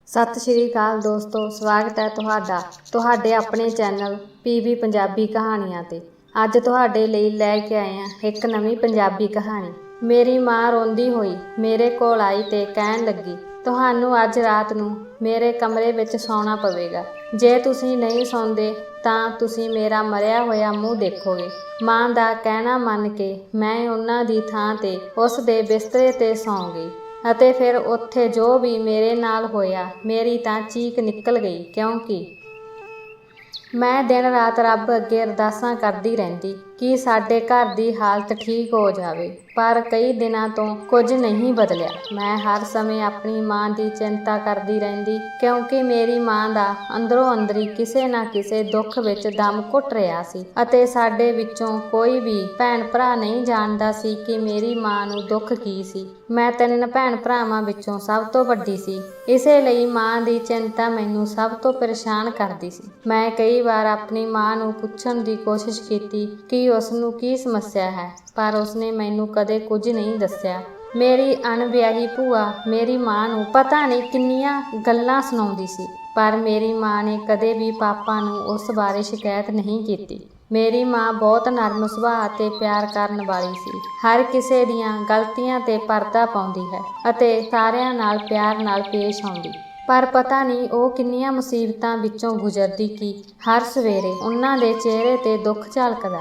ਸਤਿ ਸ਼੍ਰੀ ਅਕਾਲ ਦੋਸਤੋ, ਸਵਾਗਤ ਹੈ ਤੁਹਾਡੇ ਆਪਣੇ ਚੈਨਲ ਪੀਬੀ ਪੰਜਾਬੀ ਕਹਾਣੀਆਂ ਤੇ। ਅੱਜ ਤੁਹਾਡੇ ਲਈ ਲੈ ਕੇ ਆਏ ਹਾਂ ਇੱਕ ਨਵੀਂ ਪੰਜਾਬੀ ਕਹਾਣੀ। ਮੇਰੀ ਮਾਂ ਰੋਂਦੀ ਹੋਈ ਮੇਰੇ ਕੋਲ ਆਈ ਤੇ ਕਹਿਣ ਲੱਗੀ, ਤੁਹਾਨੂੰ ਅੱਜ ਰਾਤ ਨੂੰ ਮੇਰੇ ਕਮਰੇ ਵਿੱਚ ਸੌਣਾ ਪਵੇਗਾ। ਜੇ ਤੁਸੀਂ ਨਹੀਂ ਸੌਂਦੇ ਤਾਂ ਤੁਸੀਂ ਮੇਰਾ ਮਰਿਆ ਹੋਇਆ ਮੂੰਹ ਦੇਖੋਗੇ। ਮਾਂ ਦਾ ਕਹਿਣਾ ਮੰਨ ਕੇ ਮੈਂ ਉਹਨਾਂ ਦੀ ਥਾਂ ਤੇ ਉਸ ਦੇ ਬਿਸਤਰੇ ਤੇ ਸੌਂ ਗਈ ਅਤੇ ਫਿਰ ਉੱਥੇ ਜੋ ਵੀ ਮੇਰੇ ਨਾਲ ਹੋਇਆ, ਮੇਰੀ ਤਾਂ ਚੀਕ ਨਿਕਲ ਗਈ, ਕਿਉਂਕਿ ਮੈਂ ਦਿਨ ਰਾਤ ਰੱਬ ਅੱਗੇ ਅਰਦਾਸਾਂ ਕਰਦੀ ਰਹਿੰਦੀ ਕਿ ਸਾਡੇ ਘਰ ਦੀ ਹਾਲਤ ਠੀਕ ਹੋ ਜਾਵੇ, ਪਰ ਕਈ ਦਿਨਾਂ ਤੋਂ ਕੁਝ ਨਹੀਂ ਬਦਲਿਆ। ਮੈਂ ਹਰ ਸਮੇਂ ਆਪਣੀ ਮਾਂ ਦੀ ਚਿੰਤਾ ਕਰਦੀ ਰਹਿੰਦੀ, ਕਿਉਂਕਿ ਮੇਰੀ ਮਾਂ ਦਾ ਅੰਦਰੋਂ ਅੰਦਰੀ ਕਿਸੇ ਨਾ ਕਿਸੇ ਦੁੱਖ ਵਿੱਚ ਦਮ ਘੁੱਟ ਰਿਹਾ ਸੀ ਅਤੇ ਸਾਡੇ ਵਿੱਚੋਂ ਕੋਈ ਵੀ ਭੈਣ ਭਰਾ ਨਹੀਂ ਜਾਣਦਾ ਸੀ ਕਿ ਮੇਰੀ ਮਾਂ ਨੂੰ ਦੁੱਖ ਕੀ ਸੀ। ਮੈਂ 3 ਭੈਣ ਭਰਾਵਾਂ ਵਿੱਚੋਂ ਸਭ ਤੋਂ ਵੱਡੀ ਸੀ, ਇਸੇ ਲਈ ਮਾਂ ਦੀ ਚਿੰਤਾ ਮੈਨੂੰ ਸਭ ਤੋਂ ਪਰੇਸ਼ਾਨ ਕਰਦੀ ਸੀ। ਮੈਂ ਕਈ ਵਾਰ ਆਪਣੀ ਮਾਂ ਨੂੰ ਪੁੱਛਣ ਦੀ ਕੋਸ਼ਿਸ਼ ਕੀਤੀ ਕਿ ਉਸ ਨੂੰ ਕੀ ਸਮੱਸਿਆ ਹੈ, ਪਰ ਉਸਨੇ ਮੈਨੂੰ ਕਦੇ ਕੁਝ ਨਹੀਂ ਦੱਸਿਆ। ਮੇਰੀ ਅਣਵਿਆਹੀ ਭੂਆ ਮੇਰੀ ਮਾਂ ਨੂੰ ਪਤਾ ਨਹੀਂ ਕਿੰਨੀਆਂ ਗੱਲਾਂ ਸੁਣਾਉਂਦੀ ਸੀ, ਪਰ ਮੇਰੀ ਮਾਂ ਨੇ ਕਦੇ ਵੀ ਪਾਪਾ ਨੂੰ ਉਸ ਬਾਰੇ ਸ਼ਿਕਾਇਤ ਨਹੀਂ ਕੀਤੀ। ਮੇਰੀ ਮਾਂ ਬਹੁਤ ਨਰਮ ਸੁਭਾਅ ਅਤੇ ਪਿਆਰ ਕਰਨ ਵਾਲੀ ਸੀ, ਹਰ ਕਿਸੇ ਦੀਆਂ ਗਲਤੀਆਂ ਤੇ ਪਰਦਾ ਪਾਉਂਦੀ ਹੈ ਅਤੇ ਸਾਰਿਆਂ ਨਾਲ ਪਿਆਰ ਨਾਲ ਪੇਸ਼ ਆਉਂਦੀ। ਪਰ ਪਤਾ ਨਹੀਂ ਉਹ ਕਿੰਨੀਆਂ ਮੁਸੀਬਤਾਂ ਵਿੱਚੋਂ ਗੁਜ਼ਰਦੀ ਕਿ ਹਰ ਸਵੇਰੇ ਉਹਨਾਂ ਦੇ ਚਿਹਰੇ ਤੇ ਦੁੱਖ ਝਲਕਦਾ।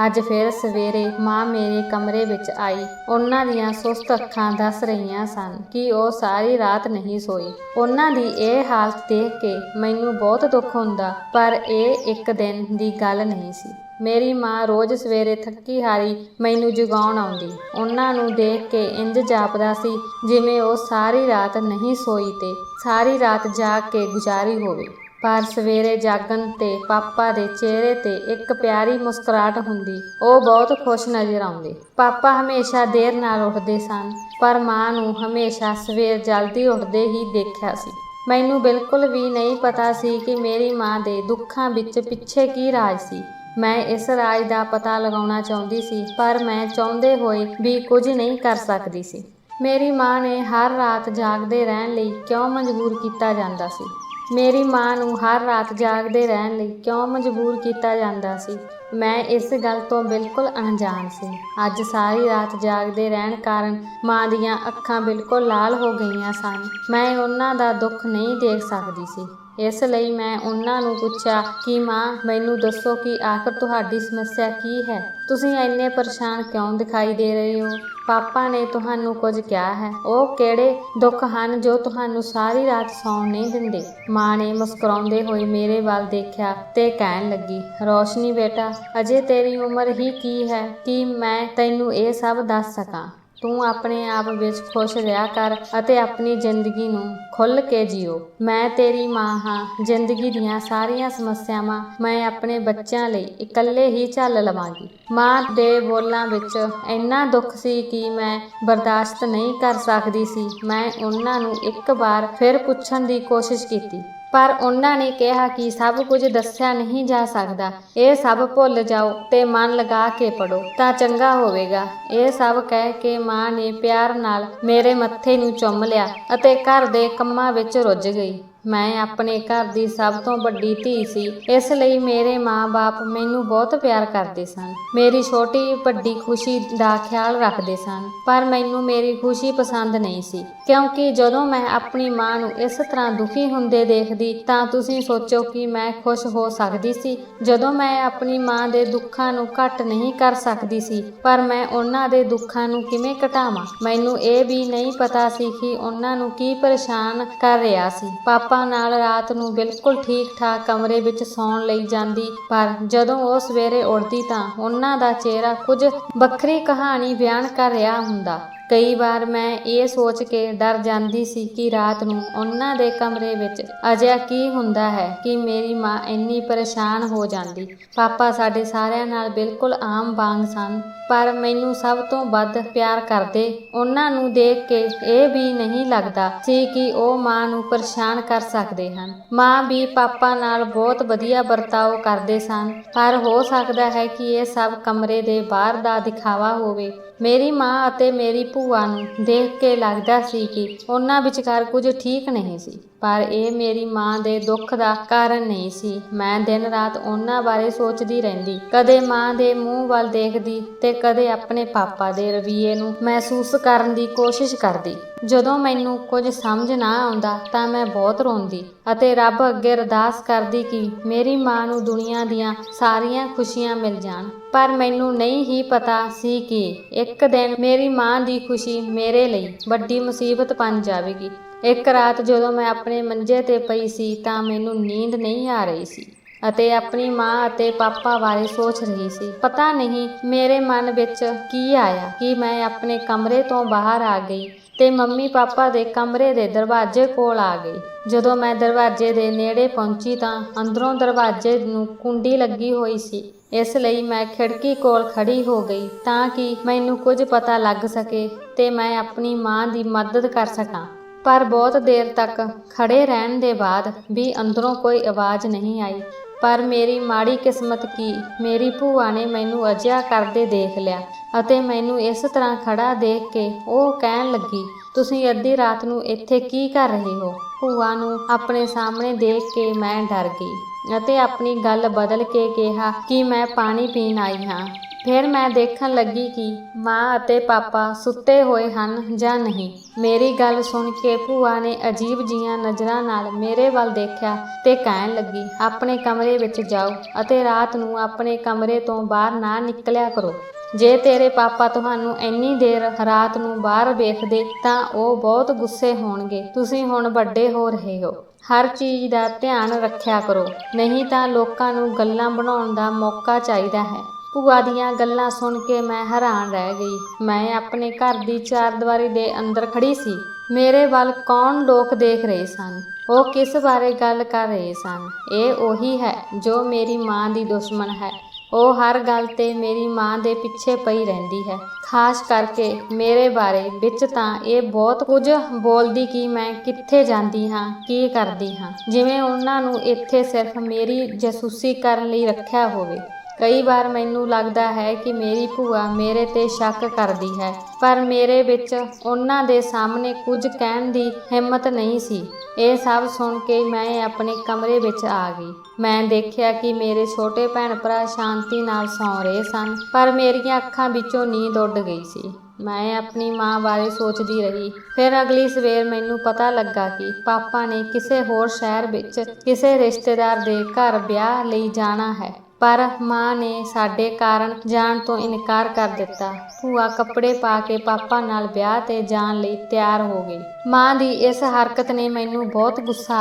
ਅੱਜ ਫਿਰ ਸਵੇਰੇ ਮਾਂ ਮੇਰੇ ਕਮਰੇ ਵਿੱਚ ਆਈ। ਉਹਨਾਂ ਦੀਆਂ ਸੁਸਤ ਅੱਖਾਂ ਦੱਸ ਰਹੀਆਂ ਸਨ ਕਿ ਉਹ ਸਾਰੀ ਰਾਤ ਨਹੀਂ ਸੋਈ। ਉਹਨਾਂ ਦੀ ਇਹ ਹਾਲਤ ਦੇਖ ਕੇ ਮੈਨੂੰ ਬਹੁਤ ਦੁੱਖ ਹੁੰਦਾ, ਪਰ ਇਹ ਇੱਕ ਦਿਨ ਦੀ ਗੱਲ ਨਹੀਂ ਸੀ। ਮੇਰੀ ਮਾਂ ਰੋਜ਼ ਸਵੇਰੇ ਥੱਕੀ ਹਾਰੀ ਮੈਨੂੰ ਜਗਾਉਣ ਆਉਂਦੀ। ਉਹਨਾਂ ਨੂੰ ਦੇਖ ਕੇ ਇੰਜ ਜਾਪਦਾ ਸੀ ਜਿਵੇਂ ਉਹ ਸਾਰੀ ਰਾਤ ਨਹੀਂ ਸੋਈ ਤੇ ਸਾਰੀ ਰਾਤ ਜਾਗ ਕੇ ਗੁਜ਼ਾਰੀ ਹੋਵੇ। ਪਰ ਸਵੇਰੇ ਜਾਗਣ ਤੇ ਪਾਪਾ ਦੇ ਚਿਹਰੇ ਤੇ ਇੱਕ ਪਿਆਰੀ ਮੁਸਕਰਾਹਟ ਹੁੰਦੀ। ਉਹ ਬਹੁਤ ਖੁਸ਼ ਨਜ਼ਰ ਆਉਂਦੇ। ਪਾਪਾ ਹਮੇਸ਼ਾ ਦੇਰ ਨਾਲ ਉੱਠਦੇ ਸਨ, ਪਰ ਮਾਂ ਨੂੰ ਹਮੇਸ਼ਾ ਸਵੇਰ ਜਲਦੀ ਉੱਠਦੇ ਹੀ ਦੇਖਿਆ ਸੀ। ਮੈਨੂੰ ਬਿਲਕੁਲ ਵੀ ਨਹੀਂ ਪਤਾ ਸੀ ਕਿ ਮੇਰੀ ਮਾਂ ਦੇ ਦੁੱਖਾਂ ਵਿੱਚ ਪਿੱਛੇ ਕੀ ਰਾਜ ਸੀ। ਮੈਂ ਇਸ ਰਾਜ ਦਾ ਪਤਾ ਲਗਾਉਣਾ ਚਾਹੁੰਦੀ ਸੀ, ਪਰ ਮੈਂ ਚਾਹੁੰਦੇ ਹੋਏ ਵੀ ਕੁਝ ਨਹੀਂ ਕਰ ਸਕਦੀ ਸੀ। ਮੇਰੀ ਮਾਂ ਨੇ ਹਰ ਰਾਤ ਜਾਗਦੇ ਰਹਿਣ ਲਈ ਕਿਉਂ ਮਜਬੂਰ ਕੀਤਾ ਜਾਂਦਾ ਸੀ? ਮੇਰੀ ਮਾਂ ਨੂੰ ਹਰ ਰਾਤ ਜਾਗਦੇ ਰਹਿਣ ਲਈ ਕਿਉਂ ਮਜਬੂਰ ਕੀਤਾ ਜਾਂਦਾ ਸੀ? ਮੈਂ ਇਸ ਗੱਲ ਤੋਂ ਬਿਲਕੁਲ ਅਣਜਾਣ ਸੀ। ਅੱਜ ਸਾਰੀ ਰਾਤ ਜਾਗਦੇ ਰਹਿਣ ਕਾਰਨ ਮਾਂ ਦੀਆਂ ਅੱਖਾਂ ਬਿਲਕੁਲ ਲਾਲ ਹੋ ਗਈਆਂ ਸਨ। ਮੈਂ ਉਹਨਾਂ ਦਾ ਦੁੱਖ ਨਹੀਂ ਦੇਖ ਸਕਦੀ ਸੀ, ਇਸ ਲਈ ਮੈਂ ਉਹਨਾਂ ਨੂੰ ਪੁੱਛਿਆ ਕਿ ਮਾਂ, ਮੈਨੂੰ ਦੱਸੋ ਕਿ ਆਖਰ ਤੁਹਾਡੀ ਸਮੱਸਿਆ ਕੀ ਹੈ? ਤੁਸੀਂ ਇੰਨੇ ਪਰੇਸ਼ਾਨ ਕਿਉਂ ਦਿਖਾਈ ਦੇ ਰਹੇ ਹੋ? ਪਾਪਾ ਨੇ ਤੁਹਾਨੂੰ ਕੁਝ ਕਿਹਾ ਹੈ? ਉਹ ਕਿਹੜੇ ਦੁੱਖ ਹਨ ਜੋ ਤੁਹਾਨੂੰ ਸਾਰੀ ਰਾਤ ਸੌਣ ਨਹੀਂ ਦਿੰਦੇ? ਮਾਂ ਨੇ ਮੁਸਕਰਾਉਂਦੇ ਹੋਏ ਮੇਰੇ ਵੱਲ ਦੇਖਿਆ ਤੇ ਕਹਿਣ ਲੱਗੀ, ਰੋਸ਼ਨੀ ਬੇਟਾ, ਅਜੇ ਤੇਰੀ ਉਮਰ ਹੀ ਕੀ ਹੈ ਕਿ ਮੈਂ ਤੈਨੂੰ ਇਹ ਸਭ ਦੱਸ ਸਕਾਂ। ਤੂੰ ਆਪਣੇ ਆਪ ਵਿੱਚ ਖੁਸ਼ ਰਿਹਾ ਕਰ ਅਤੇ ਆਪਣੀ ਜ਼ਿੰਦਗੀ ਨੂੰ ਖੁੱਲ੍ਹ ਕੇ ਜੀਓ। ਮੈਂ ਤੇਰੀ ਮਾਂ ਹਾਂ। ਜ਼ਿੰਦਗੀ ਦੀਆਂ ਸਾਰੀਆਂ ਸਮੱਸਿਆਵਾਂ ਮੈਂ ਆਪਣੇ ਬੱਚਿਆਂ ਲਈ ਇਕੱਲੇ ਹੀ ਝੱਲ ਲਵਾਂਗੀ। ਮਾਂ ਦੇ ਬੋਲਾਂ ਵਿੱਚ ਇੰਨਾ ਦੁੱਖ ਸੀ ਕਿ ਮੈਂ ਬਰਦਾਸ਼ਤ ਨਹੀਂ ਕਰ ਸਕਦੀ ਸੀ। ਮੈਂ ਉਹਨਾਂ ਨੂੰ ਇੱਕ ਵਾਰ ਫਿਰ ਪੁੱਛਣ ਦੀ ਕੋਸ਼ਿਸ਼ ਕੀਤੀ, ਪਰ ਉਹਨਾਂ ਨੇ ਕਿਹਾ ਕਿ ਸਭ ਕੁਝ ਦੱਸਿਆ ਨਹੀਂ ਜਾ ਸਕਦਾ। ਇਹ ਸਭ ਭੁੱਲ ਜਾਓ ਤੇ ਮਨ ਲਗਾ ਕੇ ਪੜ੍ਹੋ ਤਾਂ ਚੰਗਾ ਹੋਵੇਗਾ। ਇਹ ਸਭ ਕਹਿ ਕੇ ਮਾਂ ਨੇ ਪਿਆਰ ਨਾਲ ਮੇਰੇ ਮੱਥੇ ਨੂੰ ਚੁੰਮ ਲਿਆ ਅਤੇ ਘਰ ਦੇ ਕੰਮਾਂ ਵਿੱਚ ਰੁੱਝ ਗਈ। ਮੈਂ ਆਪਣੇ ਘਰ ਦੀ ਸਭ ਤੋਂ ਵੱਡੀ ਧੀ ਸੀ, ਇਸ ਲਈ ਮੇਰੇ ਮਾਂ-ਬਾਪ ਮੈਨੂੰ ਬਹੁਤ ਪਿਆਰ ਕਰਦੇ ਸਨ। ਮੇਰੀ ਛੋਟੀ ਵੱਡੀ ਖੁਸ਼ੀ ਦਾ ਖਿਆਲ ਰੱਖਦੇ ਸਨ, ਪਰ ਮੈਨੂੰ ਮੇਰੀ ਖੁਸ਼ੀ ਪਸੰਦ ਨਹੀਂ ਸੀ, ਕਿਉਂਕਿ ਜਦੋਂ ਮੈਂ ਆਪਣੀ ਮਾਂ ਨੂੰ ਇਸ ਤਰ੍ਹਾਂ ਦੁਖੀ ਹੁੰਦੇ ਦੇਖਦੀ ਤਾਂ ਤੁਸੀਂ ਸੋਚੋ ਕਿ ਮੈਂ ਖੁਸ਼ ਹੋ ਸਕਦੀ ਸੀ। ਜਦੋਂ ਮੈਂ ਆਪਣੀ ਮਾਂ ਦੇ ਦੁੱਖਾਂ ਨੂੰ ਘੱਟ ਨਹੀਂ ਕਰ ਸਕਦੀ ਸੀ, ਪਰ ਮੈਂ ਉਹਨਾਂ ਦੇ ਦੁੱਖਾਂ ਨੂੰ ਕਿਵੇਂ ਘਟਾਵਾਂ? ਮੈਨੂੰ ਇਹ ਵੀ ਨਹੀਂ ਪਤਾ ਸੀ ਕਿ ਉਹਨਾਂ ਨੂੰ ਕੀ ਪਰੇਸ਼ਾਨ ਕਰ ਰਿਹਾ ਸੀ। ਪਾਪਾ ਨਾਲ ਰਾਤ ਨੂੰ ਬਿਲਕੁਲ ਠੀਕ-ਠਾਕ ਕਮਰੇ ਵਿੱਚ ਸੌਣ ਲਈ ਜਾਂਦੀ, ਪਰ ਜਦੋਂ ਉਹ ਸਵੇਰੇ ਉੱਠਦੀ ਤਾਂ ਉਹਨਾਂ ਦਾ ਚਿਹਰਾ ਕੁਝ ਵੱਖਰੀ ਕਹਾਣੀ ਬਿਆਨ ਕਰ ਰਿਹਾ ਹੁੰਦਾ। ਕਈ ਵਾਰ ਮੈਂ ਇਹ ਸੋਚ ਕੇ ਡਰ ਜਾਂਦੀ ਸੀ ਕਿ ਰਾਤ ਨੂੰ ਉਹਨਾਂ ਦੇ ਕਮਰੇ ਵਿੱਚ ਅਜਿਹਾ ਕੀ ਹੁੰਦਾ ਹੈ ਕਿ ਮੇਰੀ ਮਾਂ ਇੰਨੀ ਪਰੇਸ਼ਾਨ ਹੋ ਜਾਂਦੀ। ਪਾਪਾ ਸਾਡੇ ਸਾਰਿਆਂ ਨਾਲ ਬਿਲਕੁਲ ਆਮ ਵਾਂਗ ਸਨ, ਪਰ ਮੈਨੂੰ ਸਭ ਤੋਂ ਵੱਧ ਪਿਆਰ ਕਰਦੇ। ਉਹਨਾਂ ਨੂੰ ਦੇਖ ਕੇ ਇਹ ਵੀ ਨਹੀਂ ਲੱਗਦਾ ਸੀ ਕਿ ਉਹ ਮਾਂ ਨੂੰ ਪਰੇਸ਼ਾਨ ਕਰ ਸਕਦੇ ਹਨ। ਮਾਂ ਵੀ ਪਾਪਾ ਨਾਲ ਬਹੁਤ ਵਧੀਆ ਵਰਤਾਓ ਕਰਦੇ ਸਨ, ਪਰ ਹੋ ਸਕਦਾ ਹੈ ਕਿ ਇਹ ਸਭ ਕਮਰੇ ਦੇ ਬਾਹਰ ਦਾ ਦਿਖਾਵਾ ਹੋਵੇ। ਮੇਰੀ ਮਾਂ ਅਤੇ ਮੇਰੀ ਭੂਆ ਨੂੰ ਦੇਖ ਕੇ ਲੱਗਦਾ ਸੀ ਕਿ ਉਹਨਾਂ ਵਿਚਕਾਰ ਕੁਝ ਠੀਕ ਨਹੀਂ ਸੀ। ਪਰ ਇਹ ਮੇਰੀ ਮਾਂ ਦੇ ਦੁੱਖ ਦਾ ਕਾਰਨ ਨਹੀਂ ਸੀ। ਮੈਂ ਦਿਨ ਰਾਤ ਉਹਨਾਂ ਬਾਰੇ ਸੋਚਦੀ ਰਹਿੰਦੀ, ਕਦੇ ਮਾਂ ਦੇ ਮੂੰਹ ਵੱਲ ਦੇਖਦੀ ਤੇ ਕਦੇ ਆਪਣੇ ਪਾਪਾ ਦੇ ਰਵੱਈਏ ਨੂੰ ਮਹਿਸੂਸ ਕਰਨ ਦੀ ਕੋਸ਼ਿਸ਼ ਕਰਦੀ। ਜਦੋਂ ਮੈਨੂੰ ਕੁਝ ਸਮਝ ਨਾ ਆਉਂਦਾ ਤਾਂ ਮੈਂ ਬਹੁਤ ਰੋਂਦੀ ਅਤੇ ਰੱਬ ਅੱਗੇ ਅਰਦਾਸ ਕਰਦੀ ਕਿ ਮੇਰੀ ਮਾਂ ਨੂੰ ਦੁਨੀਆ ਦੀਆਂ ਸਾਰੀਆਂ ਖੁਸ਼ੀਆਂ ਮਿਲ ਜਾਣ। ਪਰ ਮੈਨੂੰ ਨਹੀਂ ਹੀ ਪਤਾ ਸੀ ਕਿ ਇੱਕ ਦਿਨ ਮੇਰੀ ਮਾਂ ਦੀ ਖੁਸ਼ੀ ਮੇਰੇ ਲਈ ਵੱਡੀ ਮੁਸੀਬਤ ਬਣ ਜਾਵੇਗੀ। ਇੱਕ ਰਾਤ ਜਦੋਂ ਮੈਂ ਆਪਣੇ ਮੰਜੇ ਤੇ ਪਈ ਸੀ ਤਾਂ ਮੈਨੂੰ ਨੀਂਦ ਨਹੀਂ ਆ ਰਹੀ ਸੀ ਅਤੇ ਆਪਣੀ ਮਾਂ ਅਤੇ ਪਾਪਾ ਬਾਰੇ ਸੋਚ ਰਹੀ ਸੀ। ਪਤਾ ਨਹੀਂ ਮੇਰੇ ਮਨ ਵਿੱਚ ਕੀ ਆਇਆ ਕਿ ਮੈਂ ਆਪਣੇ ਕਮਰੇ ਤੋਂ ਬਾਹਰ ਆ ਗਈ ਤੇ ਮੰਮੀ ਪਾਪਾ ਦੇ ਕਮਰੇ ਦੇ ਦਰਵਾਜ਼ੇ ਕੋਲ ਆ ਗਈ। ਜਦੋਂ ਮੈਂ ਦਰਵਾਜ਼ੇ ਦੇ ਨੇੜੇ ਪਹੁੰਚੀ ਤਾਂ ਅੰਦਰੋਂ ਦਰਵਾਜ਼ੇ ਨੂੰ ਕੁੰਡੀ ਲੱਗੀ ਹੋਈ ਸੀ। ਇਸ ਲਈ ਮੈਂ ਖਿੜਕੀ ਕੋਲ ਖੜੀ ਹੋ ਗਈ ਤਾਂ ਕਿ ਮੈਨੂੰ ਕੁਝ ਪਤਾ ਲੱਗ ਸਕੇ ਤੇ ਮੈਂ ਆਪਣੀ ਮਾਂ ਦੀ ਮਦਦ ਕਰ ਸਕਾਂ। ਪਰ ਬਹੁਤ ਦੇਰ ਤੱਕ ਖੜੇ ਰਹਿਣ ਦੇ ਬਾਅਦ ਵੀ ਅੰਦਰੋਂ ਕੋਈ ਆਵਾਜ਼ ਨਹੀਂ ਆਈ। ਪਰ ਮੇਰੀ ਮਾੜੀ ਕਿਸਮਤ ਕਿ ਮੇਰੀ ਭੂਆ ਨੇ ਮੈਨੂੰ ਅਜਿਹਾ ਕਰਦੇ ਦੇਖ ਲਿਆ ਅਤੇ ਮੈਨੂੰ ਇਸ ਤਰ੍ਹਾਂ ਖੜਾ ਦੇਖ ਕੇ ਉਹ ਕਹਿਣ ਲੱਗੀ, ਤੁਸੀਂ ਅੱਧੀ ਰਾਤ ਨੂੰ ਇੱਥੇ ਕੀ ਕਰ ਰਹੇ ਹੋ? ਭੂਆ ਨੂੰ ਆਪਣੇ ਸਾਹਮਣੇ ਦੇਖ ਕੇ ਮੈਂ ਡਰ ਗਈ ਅਤੇ ਆਪਣੀ ਗੱਲ ਬਦਲ ਕੇ ਕਿਹਾ ਕਿ ਮੈਂ ਪਾਣੀ ਪੀਣ ਆਈ ਹਾਂ। ਫਿਰ ਮੈਂ ਦੇਖਣ ਲੱਗੀ ਕਿ ਮਾਂ ਅਤੇ ਪਾਪਾ ਸੁੱਤੇ ਹੋਏ ਹਨ ਜਾਂ ਨਹੀਂ। ਮੇਰੀ ਗੱਲ ਸੁਣ ਕੇ ਭੂਆ ਨੇ ਅਜੀਬ ਜੀਆਂ ਨਜ਼ਰਾਂ ਨਾਲ ਮੇਰੇ ਵੱਲ ਦੇਖਿਆ ਤੇ ਕਹਿਣ ਲੱਗੀ, ਆਪਣੇ ਕਮਰੇ ਵਿੱਚ ਜਾਓ ਅਤੇ ਰਾਤ ਨੂੰ ਆਪਣੇ ਕਮਰੇ ਤੋਂ ਬਾਹਰ ਨਾ ਨਿਕਲਿਆ ਕਰੋ। ਜੇ ਤੇਰੇ ਪਾਪਾ ਤੁਹਾਨੂੰ ਇੰਨੀ ਦੇਰ ਰਾਤ ਨੂੰ ਬਾਹਰ ਵੇਖਦੇ ਤਾਂ ਉਹ ਬਹੁਤ ਗੁੱਸੇ ਹੋਣਗੇ। ਤੁਸੀਂ ਹੁਣ ਵੱਡੇ ਹੋ ਰਹੇ ਹੋ, ਹਰ ਚੀਜ਼ ਦਾ ਧਿਆਨ ਰੱਖਿਆ ਕਰੋ, ਨਹੀਂ ਤਾਂ ਲੋਕਾਂ ਨੂੰ ਗੱਲਾਂ ਬਣਾਉਣ ਦਾ ਮੌਕਾ ਚਾਹੀਦਾ ਹੈ। ਭੂਆ ਦੀਆਂ ਗੱਲਾਂ ਸੁਣ ਕੇ ਮੈਂ ਹੈਰਾਨ ਰਹਿ ਗਈ। ਮੈਂ ਆਪਣੇ ਘਰ ਦੀ ਚਾਰਦੀਵਾਰੀ ਦੇ ਅੰਦਰ ਖੜੀ ਸੀ। ਮੇਰੇ ਵੱਲ ਕੌਣ ਲੋਕ ਦੇਖ ਰਹੇ ਸਨ? ਉਹ ਕਿਸ ਬਾਰੇ ਗੱਲ ਕਰ ਰਹੇ ਸਨ? ਇਹ ਉਹੀ ਹੈ ਜੋ ਮੇਰੀ ਮਾਂ ਦੀ ਦੁਸ਼ਮਣ ਹੈ। ਉਹ ਹਰ ਗੱਲ ਤੇ ਮੇਰੀ ਮਾਂ ਦੇ ਪਿੱਛੇ ਪਈ ਰਹਿੰਦੀ ਹੈ, ਖਾਸ ਕਰਕੇ ਮੇਰੇ ਬਾਰੇ ਵਿੱਚ ਤਾਂ ਇਹ ਬਹੁਤ ਕੁਝ ਬੋਲਦੀ ਕਿ ਮੈਂ ਕਿੱਥੇ ਜਾਂਦੀ ਹਾਂ, ਕੀ ਕਰਦੀ ਹਾਂ, ਜਿਵੇਂ ਉਹਨਾਂ ਨੂੰ ਇੱਥੇ ਸਿਰਫ ਮੇਰੀ ਜਾਸੂਸੀ ਕਰਨ ਲਈ ਰੱਖਿਆ ਹੋਵੇ। ਕਈ ਵਾਰ ਮੈਨੂੰ ਲੱਗਦਾ ਹੈ ਕਿ ਮੇਰੀ ਭੂਆ ਮੇਰੇ ਤੇ ਸ਼ੱਕ ਕਰਦੀ ਹੈ, ਪਰ ਮੇਰੇ ਵਿੱਚ ਉਹਨਾਂ ਦੇ ਸਾਹਮਣੇ ਕੁਝ ਕਹਿਣ ਦੀ ਹਿੰਮਤ ਨਹੀਂ ਸੀ। ਇਹ ਸਭ ਸੁਣ ਕੇ ਮੈਂ ਆਪਣੇ ਕਮਰੇ ਵਿੱਚ ਆ ਗਈ। ਮੈਂ ਦੇਖਿਆ ਕਿ ਮੇਰੇ ਛੋਟੇ ਭੈਣ ਭਰਾ ਸ਼ਾਂਤੀ ਨਾਲ ਸੌਂ ਰਹੇ ਸਨ, ਪਰ ਮੇਰੀਆਂ ਅੱਖਾਂ ਵਿੱਚੋਂ ਨੀਂਦ ਉੱਡ ਗਈ ਸੀ। ਮੈਂ ਆਪਣੀ ਮਾਂ ਬਾਰੇ ਸੋਚਦੀ ਰਹੀ। ਫਿਰ ਅਗਲੀ ਸਵੇਰ ਮੈਨੂੰ ਪਤਾ ਲੱਗਾ ਕਿ ਪਾਪਾ ਨੇ ਕਿਸੇ ਹੋਰ ਸ਼ਹਿਰ ਵਿੱਚ ਕਿਸੇ ਰਿਸ਼ਤੇਦਾਰ ਦੇ ਘਰ ਵਿਆਹ ਲਈ ਜਾਣਾ ਹੈ, ਪਰ ਮਾਂ ਨੇ ਸਾਡੇ ਕਾਰਨ ਜਾਣ ਤੋਂ ਇਨਕਾਰ ਕਰ ਦਿੱਤਾ। ਭੂਆ ਕੱਪੜੇ ਪਾ ਕੇ ਪਾਪਾ ਨਾਲ ਵਿਆਹ ਤੇ ਜਾਣ ਲਈ ਤਿਆਰ ਹੋ ਗਈ। ਮਾਂ ਦੀ ਇਸ ਹਰਕਤ ਨੇ ਮੈਨੂੰ ਬਹੁਤ ਗੁੱਸਾ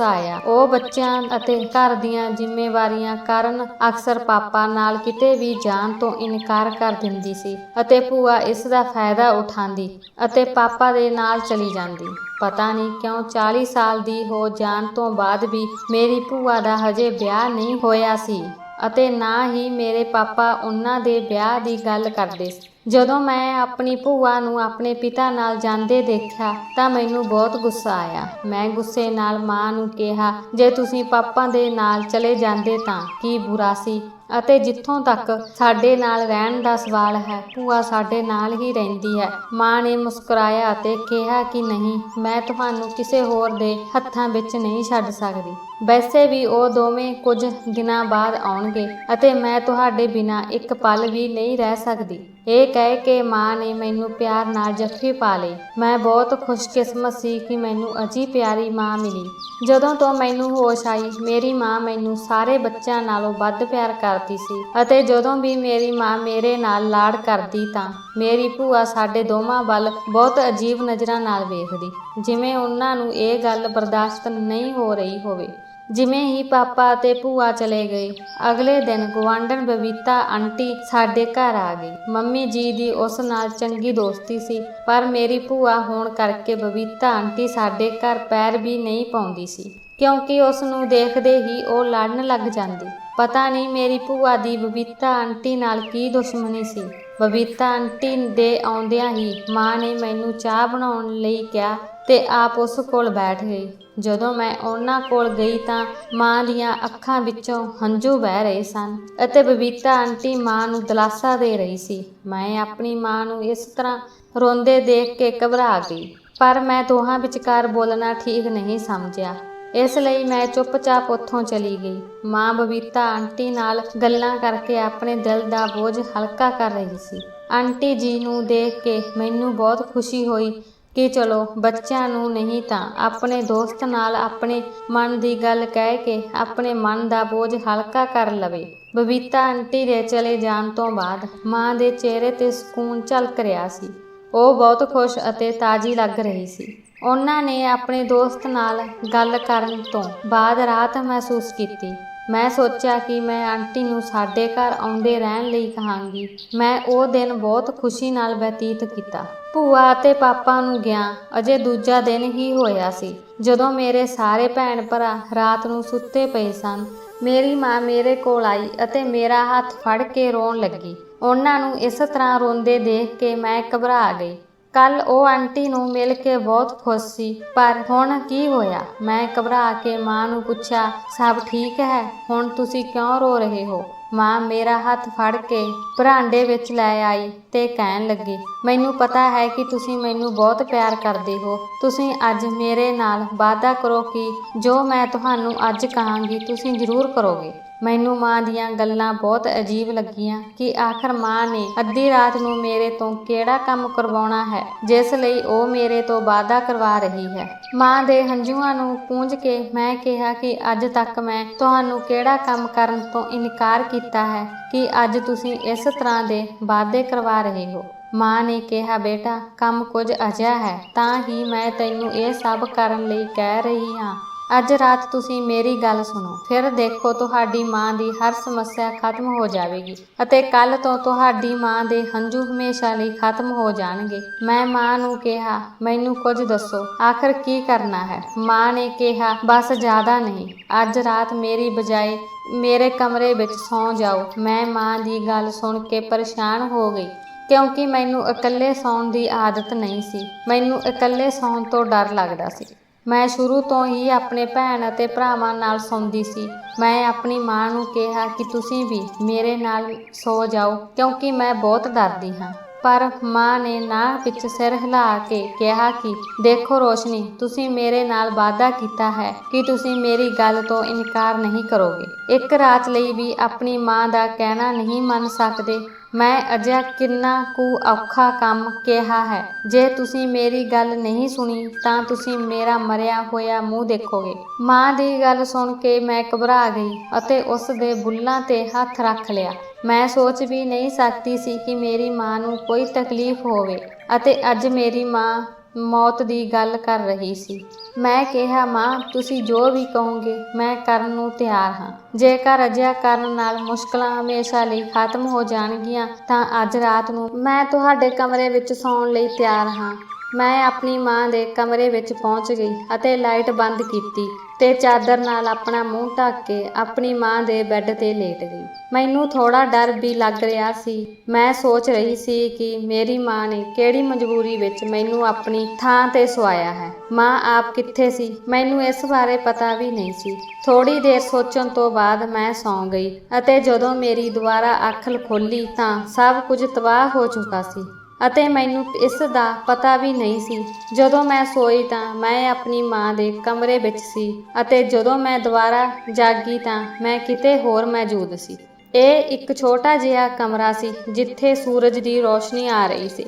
ਆਇਆ। ਉਹ ਬੱਚਿਆਂ ਅਤੇ ਘਰ ਦੀਆਂ ਜ਼ਿੰਮੇਵਾਰੀਆਂ ਕਾਰਨ ਅਕਸਰ ਪਾਪਾ ਨਾਲ ਕਿਤੇ ਵੀ ਜਾਣ ਤੋਂ ਇਨਕਾਰ ਕਰ ਦਿੰਦੀ ਸੀ ਅਤੇ ਭੂਆ ਇਸ ਦਾ ਫਾਇਦਾ ਉਠਾਉਂਦੀ ਅਤੇ ਪਾਪਾ ਦੇ ਨਾਲ ਚਲੀ ਜਾਂਦੀ। ਪਤਾ ਨਹੀਂ ਕਿਉਂ 40 ਸਾਲ ਦੀ ਹੋ ਜਾਣ ਤੋਂ ਬਾਅਦ ਵੀ ਮੇਰੀ ਭੂਆ ਦਾ ਹਜੇ ਵਿਆਹ ਨਹੀਂ ਹੋਇਆ ਸੀ ਅਤੇ ਨਾ ਹੀ ਮੇਰੇ ਪਾਪਾ ਉਹਨਾਂ ਦੇ ਵਿਆਹ ਦੀ ਗੱਲ ਕਰਦੇ ਸੀ। ਜਦੋਂ ਮੈਂ ਆਪਣੀ ਭੂਆ ਨੂੰ ਆਪਣੇ ਪਿਤਾ ਨਾਲ ਜਾਂਦੇ ਦੇਖਿਆ ਤਾਂ ਮੈਨੂੰ ਬਹੁਤ ਗੁੱਸਾ ਆਇਆ। ਮੈਂ ਗੁੱਸੇ ਨਾਲ ਮਾਂ ਨੂੰ ਕਿਹਾ, ਜੇ ਤੁਸੀਂ ਪਾਪਾ ਦੇ ਨਾਲ ਚਲੇ ਜਾਂਦੇ ਤਾਂ ਕੀ ਬੁਰਾ ਸੀ, ਅਤੇ ਜਿੱਥੋਂ ਤੱਕ ਸਾਡੇ ਨਾਲ ਰਹਿਣ ਦਾ ਸਵਾਲ ਹੈ, ਭੂਆ ਸਾਡੇ ਨਾਲ ਹੀ ਰਹਿੰਦੀ ਹੈ। ਮਾਂ ਨੇ ਮੁਸਕਰਾਇਆ ਅਤੇ ਕਿਹਾ ਕਿ ਨਹੀਂ, ਮੈਂ ਤੁਹਾਨੂੰ ਕਿਸੇ ਹੋਰ ਦੇ ਹੱਥਾਂ ਵਿੱਚ ਨਹੀਂ ਛੱਡ ਸਕਦੀ। ਵੈਸੇ ਵੀ ਉਹ ਦੋਵੇਂ ਕੁਝ ਦਿਨਾਂ ਬਾਅਦ ਆਉਣਗੇ ਅਤੇ ਮੈਂ ਤੁਹਾਡੇ ਬਿਨਾਂ ਇੱਕ ਪਲ ਵੀ ਨਹੀਂ ਰਹਿ ਸਕਦੀ। ਇਹ ਕਹਿ ਕੇ ਮਾਂ ਨੇ ਮੈਨੂੰ ਪਿਆਰ ਨਾਲ ਜੱਫੀ ਪਾ ਲਈ। ਮੈਂ ਬਹੁਤ ਖੁਸ਼ਕਿਸਮਤ ਸੀ ਕਿ ਮੈਨੂੰ ਅਜੀ ਪਿਆਰੀ ਮਾਂ ਮਿਲੀ। ਜਦੋਂ ਤੋਂ ਮੈਨੂੰ ਹੋਸ਼ ਆਈ, ਮੇਰੀ ਮਾਂ ਮੈਨੂੰ ਸਾਰੇ ਬੱਚਿਆਂ ਨਾਲੋਂ ਵੱਧ ਪਿਆਰ ਕਰਦੀ ਸੀ ਅਤੇ ਜਦੋਂ ਵੀ ਮੇਰੀ ਮਾਂ ਮੇਰੇ ਨਾਲ ਲਾਡ ਕਰਦੀ ਤਾਂ ਮੇਰੀ ਭੂਆ ਸਾਡੇ ਦੋਵਾਂ ਵੱਲ ਬਹੁਤ ਅਜੀਬ ਨਜ਼ਰਾਂ ਨਾਲ ਵੇਖਦੀ, ਜਿਵੇਂ ਉਹਨਾਂ ਨੂੰ ਇਹ ਗੱਲ ਬਰਦਾਸ਼ਤ ਨਹੀਂ ਹੋ ਰਹੀ ਹੋਵੇ। ਜਿਵੇਂ ਹੀ ਪਾਪਾ ਅਤੇ ਭੂਆ ਚਲੇ ਗਏ, ਅਗਲੇ ਦਿਨ ਗੁਆਂਢਣ ਬਬੀਤਾ ਆਂਟੀ ਸਾਡੇ ਘਰ ਆ ਗਈ। ਮੰਮੀ ਜੀ ਦੀ ਉਸ ਨਾਲ ਚੰਗੀ ਦੋਸਤੀ ਸੀ, ਪਰ ਮੇਰੀ ਭੂਆ ਹੋਣ ਕਰਕੇ ਬਬੀਤਾ ਆਂਟੀ ਸਾਡੇ ਘਰ ਪੈਰ ਵੀ ਨਹੀਂ ਪਾਉਂਦੀ ਸੀ, ਕਿਉਂਕਿ ਉਸ ਨੂੰ ਦੇਖਦੇ ਹੀ ਉਹ ਲੜਨ ਲੱਗ ਜਾਂਦੀ। ਪਤਾ ਨਹੀਂ ਮੇਰੀ ਭੂਆ ਦੀ ਬਬੀਤਾ ਆਂਟੀ ਨਾਲ ਕੀ ਦੁਸ਼ਮਣੀ ਸੀ। ਬਬੀਤਾ ਆਂਟੀ ਦੇ ਆਉਂਦਿਆਂ ਹੀ ਮਾਂ ਨੇ ਮੈਨੂੰ ਚਾਹ ਬਣਾਉਣ ਲਈ ਕਿਹਾ ਤੇ ਆਪ ਉਸ ਕੋਲ ਬੈਠ ਗਈ। ਜਦੋਂ ਮੈਂ ਉਹਨਾਂ ਕੋਲ ਗਈ ਤਾਂ ਮਾਂ ਦੀਆਂ ਅੱਖਾਂ ਵਿੱਚੋਂ ਹੰਝੂ ਵਹਿ ਰਹੇ ਸਨ ਅਤੇ ਬਬੀਤਾ ਆਂਟੀ ਮਾਂ ਨੂੰ ਦਿਲਾਸਾ ਦੇ ਰਹੀ ਸੀ। ਮੈਂ ਆਪਣੀ ਮਾਂ ਨੂੰ ਇਸ ਤਰ੍ਹਾਂ ਰੋਂਦੇ ਦੇਖ ਕੇ ਘਬਰਾ ਗਈ। ਪਰ ਮੈਂ ਦੋਹਾਂ ਵਿਚਕਾਰ ਬੋਲਣਾ ਠੀਕ ਨਹੀਂ ਸਮਝਿਆ। ਇਸ ਲਈ ਮੈਂ ਚੁੱਪਚਾਪ ਉੱਥੋਂ ਚਲੀ ਗਈ। ਮਾਂ ਬਬੀਤਾ ਆਂਟੀ ਨਾਲ ਗੱਲਾਂ ਕਰਕੇ ਆਪਣੇ ਦਿਲ ਦਾ ਬੋਝ ਹਲਕਾ ਕਰ ਰਹੀ ਸੀ। ਆਂਟੀ ਜੀ ਨੂੰ ਦੇਖ ਕੇ ਮੈਨੂੰ ਬਹੁਤ ਖੁਸ਼ੀ ਹੋਈ ਕਿ ਚਲੋ ਬੱਚਿਆਂ ਨੂੰ ਨਹੀਂ ਤਾਂ ਆਪਣੇ ਦੋਸਤ ਨਾਲ ਆਪਣੇ ਮਨ ਦੀ ਗੱਲ ਕਹਿ ਕੇ ਆਪਣੇ ਮਨ ਦਾ ਬੋਝ ਹਲਕਾ ਕਰ ਲਵੇ। ਬਬੀਤਾ ਆਂਟੀ ਦੇ ਚਲੇ ਜਾਣ ਤੋਂ ਬਾਅਦ ਮਾਂ ਦੇ ਚਿਹਰੇ ਤੇ ਸਕੂਨ ਝਲਕ ਰਿਹਾ ਸੀ। ਉਹ ਬਹੁਤ ਖੁਸ਼ ਅਤੇ ਤਾਜ਼ੀ ਲੱਗ ਰਹੀ ਸੀ। ਉਹਨਾਂ ਨੇ ਆਪਣੇ ਦੋਸਤ ਨਾਲ ਗੱਲ ਕਰਨ ਤੋਂ ਬਾਅਦ ਰਾਹਤ ਮਹਿਸੂਸ ਕੀਤੀ। ਮੈਂ ਸੋਚਿਆ ਕਿ ਮੈਂ ਆਂਟੀ ਨੂੰ ਸਾਡੇ ਘਰ ਆਉਂਦੇ ਰਹਿਣ ਲਈ ਕਹਾਂਗੀ। ਮੈਂ ਉਹ ਦਿਨ ਬਹੁਤ ਖੁਸ਼ੀ ਨਾਲ ਬਤੀਤ ਕੀਤਾ। ਭੂਆ ਅਤੇ ਪਾਪਾ ਨੂੰ ਗਿਆ ਅਜੇ ਦੂਜਾ ਦਿਨ ਹੀ ਹੋਇਆ ਸੀ ਜਦੋਂ ਮੇਰੇ ਸਾਰੇ ਭੈਣ ਭਰਾ ਰਾਤ ਨੂੰ ਸੁੱਤੇ ਪਏ ਸਨ। ਮੇਰੀ ਮਾਂ ਮੇਰੇ ਕੋਲ ਆਈ ਅਤੇ ਮੇਰਾ ਹੱਥ ਫੜ ਕੇ ਰੋਣ ਲੱਗੀ। ਉਹਨਾਂ ਨੂੰ ਇਸ ਤਰ੍ਹਾਂ ਰੋਂਦੇ ਦੇਖ ਕੇ ਮੈਂ ਘਬਰਾ ਗਈ। ਕੱਲ ਉਹ ਆਂਟੀ ਨੂੰ ਮਿਲ ਕੇ ਬਹੁਤ ਖੁਸ਼ ਸੀ, ਪਰ ਹੁਣ ਕੀ ਹੋਇਆ? ਮੈਂ ਘਬਰਾ ਕੇ ਮਾਂ ਨੂੰ ਪੁੱਛਿਆ, ਸਭ ਠੀਕ ਹੈ? ਹੁਣ ਤੁਸੀਂ ਕਿਉਂ ਰੋ ਰਹੇ ਹੋ? ਮਾਂ ਮੇਰਾ ਹੱਥ ਫੜ ਕੇ ਬਰਾਂਡੇ ਵਿੱਚ ਲੈ ਆਈ ਤੇ ਕਹਿਣ ਲੱਗੀ, ਮੈਨੂੰ ਪਤਾ ਹੈ ਕਿ ਤੁਸੀਂ ਮੈਨੂੰ ਬਹੁਤ ਪਿਆਰ ਕਰਦੇ ਹੋ। ਤੁਸੀਂ ਅੱਜ ਮੇਰੇ ਨਾਲ ਵਾਅਦਾ ਕਰੋ ਕਿ ਜੋ ਮੈਂ ਤੁਹਾਨੂੰ ਅੱਜ ਕਹਾਂਗੀ ਤੁਸੀਂ ਜ਼ਰੂਰ ਕਰੋਗੇ। ਮੈਨੂੰ ਮਾਂ ਦੀਆਂ ਗੱਲਾਂ ਬਹੁਤ ਅਜੀਬ ਲੱਗੀਆਂ ਕਿ ਆਖਰ ਮਾਂ ਨੇ ਅੱਧੀ ਰਾਤ ਨੂੰ ਮੇਰੇ ਤੋਂ ਕਿਹੜਾ ਕੰਮ ਕਰਵਾਉਣਾ ਹੈ ਜਿਸ ਲਈ ਉਹ ਮੇਰੇ ਤੋਂ ਵਾਅਦਾ ਕਰਵਾ ਰਹੀ ਹੈ। ਮਾਂ ਦੇ ਹੰਝੂਆਂ ਨੂੰ ਪੂੰਝ ਕੇ ਮੈਂ ਕਿਹਾ ਕਿ ਅੱਜ ਤੱਕ ਮੈਂ ਤੁਹਾਨੂੰ ਕਿਹੜਾ ਕੰਮ ਕਰਨ ਤੋਂ ਇਨਕਾਰ ਕੀਤਾ ਹੈ ਕਿ ਅੱਜ ਤੁਸੀਂ ਇਸ ਤਰ੍ਹਾਂ ਦੇ ਵਾਅਦੇ ਕਰਵਾ ਰਹੇ ਹੋ। ਮਾਂ ਨੇ ਕਿਹਾ, ਬੇਟਾ ਕੰਮ ਕੁਝ ਅਜਿਹਾ ਹੈ ਤਾਂ ਹੀ ਮੈਂ ਤੈਨੂੰ ਇਹ ਸਭ ਕਰਨ ਲਈ ਕਹਿ ਰਹੀ ਹਾਂ। ਅੱਜ ਰਾਤ ਤੁਸੀਂ ਮੇਰੀ ਗੱਲ ਸੁਣੋ, ਫਿਰ ਦੇਖੋ ਤੁਹਾਡੀ ਮਾਂ ਦੀ ਹਰ ਸਮੱਸਿਆ ਖਤਮ ਹੋ ਜਾਵੇਗੀ ਅਤੇ ਕੱਲ ਤੋਂ ਤੁਹਾਡੀ ਮਾਂ ਦੇ ਹੰਝੂ ਹਮੇਸ਼ਾ ਲਈ ਖਤਮ ਹੋ ਜਾਣਗੇ। ਮੈਂ ਮਾਂ ਨੂੰ ਕਿਹਾ, ਮੈਨੂੰ ਕੁਝ ਦੱਸੋ, ਆਖਰ ਕੀ ਕਰਨਾ ਹੈ? ਮਾਂ ਨੇ ਕਿਹਾ, ਬਸ ਜ਼ਿਆਦਾ ਨਹੀਂ, ਅੱਜ ਰਾਤ ਮੇਰੀ ਬਜਾਏ ਮੇਰੇ ਕਮਰੇ ਵਿੱਚ ਸੌਂ ਜਾਓ। ਮੈਂ ਮਾਂ ਦੀ ਗੱਲ ਸੁਣ ਕੇ ਪਰੇਸ਼ਾਨ ਹੋ ਗਈ ਕਿਉਂਕਿ ਮੈਨੂੰ ਇਕੱਲੇ ਸੌਣ ਦੀ ਆਦਤ ਨਹੀਂ ਸੀ। ਮੈਨੂੰ ਇਕੱਲੇ ਸੌਣ ਤੋਂ ਡਰ ਲੱਗਦਾ ਸੀ। ਮੈਂ ਸ਼ੁਰੂ ਤੋਂ ਹੀ ਆਪਣੇ ਭੈਣ ਅਤੇ ਭਰਾਵਾਂ ਨਾਲ ਸੌਂਦੀ ਸੀ। ਮੈਂ ਆਪਣੀ ਮਾਂ ਨੂੰ ਕਿਹਾ ਕਿ ਤੁਸੀਂ ਵੀ ਮੇਰੇ ਨਾਲ ਸੌ ਜਾਓ ਕਿਉਂਕਿ ਮੈਂ ਬਹੁਤ ਡਰਦੀ ਹਾਂ। ਪਰ ਮਾਂ ਨੇ ਨਾਂਹ ਵਿੱਚ ਸਿਰ ਹਿਲਾ ਕੇ ਕਿਹਾ ਕਿ ਦੇਖੋ ਰੋਸ਼ਨੀ, ਤੁਸੀਂ ਮੇਰੇ ਨਾਲ ਵਾਅਦਾ ਕੀਤਾ ਹੈ ਕਿ ਤੁਸੀਂ ਮੇਰੀ ਗੱਲ ਤੋਂ ਇਨਕਾਰ ਨਹੀਂ ਕਰੋਗੇ। ਇੱਕ ਰਾਤ ਲਈ ਵੀ ਆਪਣੀ ਮਾਂ ਦਾ ਕਹਿਣਾ ਨਹੀਂ ਮੰਨ ਸਕਦੇ। ਮੈਂ ਅਜਿਹਾ ਕਿੰਨਾ ਕੁ ਔਖਾ ਕੰਮ ਕਿਹਾ ਹੈ। ਜੇ ਤੁਸੀਂ ਮੇਰੀ ਗੱਲ ਨਹੀਂ ਸੁਣੀ ਤਾਂ ਤੁਸੀਂ ਮੇਰਾ ਮਰਿਆ ਹੋਇਆ ਮੂੰਹ ਦੇਖੋਗੇ। ਮਾਂ ਦੀ ਗੱਲ ਸੁਣ ਕੇ ਮੈਂ ਘਬਰਾ ਗਈ ਅਤੇ ਉਸ ਦੇ ਬੁੱਲ੍ਹਾਂ ਤੇ ਹੱਥ ਰੱਖ ਲਿਆ। ਮੈਂ ਸੋਚ ਵੀ ਨਹੀਂ ਸਕਦੀ ਸੀ ਕਿ ਮੇਰੀ ਮਾਂ ਨੂੰ ਕੋਈ ਤਕਲੀਫ ਹੋਵੇ ਅਤੇ ਅੱਜ ਮੇਰੀ ਮਾਂ ਮੌਤ ਦੀ ਗੱਲ ਕਰ ਰਹੀ ਸੀ। ਮੈਂ ਕਿਹਾ, ਮਾਂ ਤੁਸੀਂ ਜੋ ਵੀ ਕਹੋਗੇ ਮੈਂ ਕਰਨ ਨੂੰ ਤਿਆਰ ਹਾਂ। ਜੇਕਰ ਅਜਿਹਾ ਕਰਨ ਨਾਲ ਮੁਸ਼ਕਲਾਂ ਹਮੇਸ਼ਾ ਲਈ ਖਤਮ ਹੋ ਜਾਣਗੀਆਂ ਤਾਂ ਅੱਜ ਰਾਤ ਨੂੰ ਮੈਂ ਤੁਹਾਡੇ ਕਮਰੇ ਵਿੱਚ ਸੌਣ ਲਈ ਤਿਆਰ ਹਾਂ। ਮੈਂ ਆਪਣੀ ਮਾਂ ਦੇ ਕਮਰੇ ਵਿੱਚ ਪਹੁੰਚ ਗਈ ਅਤੇ ਲਾਈਟ ਬੰਦ ਕੀਤੀ ਤੇ ਚਾਦਰ ਨਾਲ ਆਪਣਾ ਮੂੰਹ ਢੱਕ ਕੇ ਆਪਣੀ ਮਾਂ ਦੇ ਬੈੱਡ ਤੇ ਲੇਟ ਗਈ। ਮੈਨੂੰ ਥੋੜਾ ਡਰ ਵੀ ਲੱਗ ਰਿਹਾ ਸੀ। ਮੈਂ ਸੋਚ ਰਹੀ ਸੀ ਕਿ ਮੇਰੀ ਮਾਂ ਨੇ ਕਿਹੜੀ ਮਜਬੂਰੀ ਵਿੱਚ ਮੈਨੂੰ ਆਪਣੀ ਥਾਂ ਤੇ ਸਵਾਇਆ ਹੈ। ਮਾਂ ਆਪ ਕਿੱਥੇ ਸੀ? ਮੈਨੂੰ ਇਸ ਬਾਰੇ ਪਤਾ ਵੀ ਨਹੀਂ ਸੀ। ਥੋੜੀ ਦੇਰ ਸੋਚਣ ਤੋਂ ਬਾਅਦ ਮੈਂ ਸੌਂ ਗਈ ਅਤੇ ਜਦੋਂ ਮੇਰੀ ਦੁਬਾਰਾ ਅੱਖ ਖੋਲ੍ਹੀ ਤਾਂ ਸਭ ਕੁਝ ਤਬਾਹ ਹੋ ਚੁੱਕਾ ਸੀ ਅਤੇ ਮੈਨੂੰ ਇਸ ਦਾ ਪਤਾ ਵੀ ਨਹੀਂ ਸੀ। ਜਦੋਂ ਮੈਂ ਸੋਈ ਤਾਂ ਮੈਂ ਆਪਣੀ ਮਾਂ ਦੇ ਕਮਰੇ ਵਿੱਚ ਸੀ ਅਤੇ ਜਦੋਂ ਮੈਂ ਦੁਬਾਰਾ ਜਾਗੀ ਤਾਂ ਮੈਂ ਕਿਤੇ ਹੋਰ ਮੌਜੂਦ ਸੀ। ਇਹ ਇੱਕ ਛੋਟਾ ਜਿਹਾ ਕਮਰਾ ਸੀ ਜਿੱਥੇ ਸੂਰਜ ਦੀ ਰੋਸ਼ਨੀ ਆ ਰਹੀ ਸੀ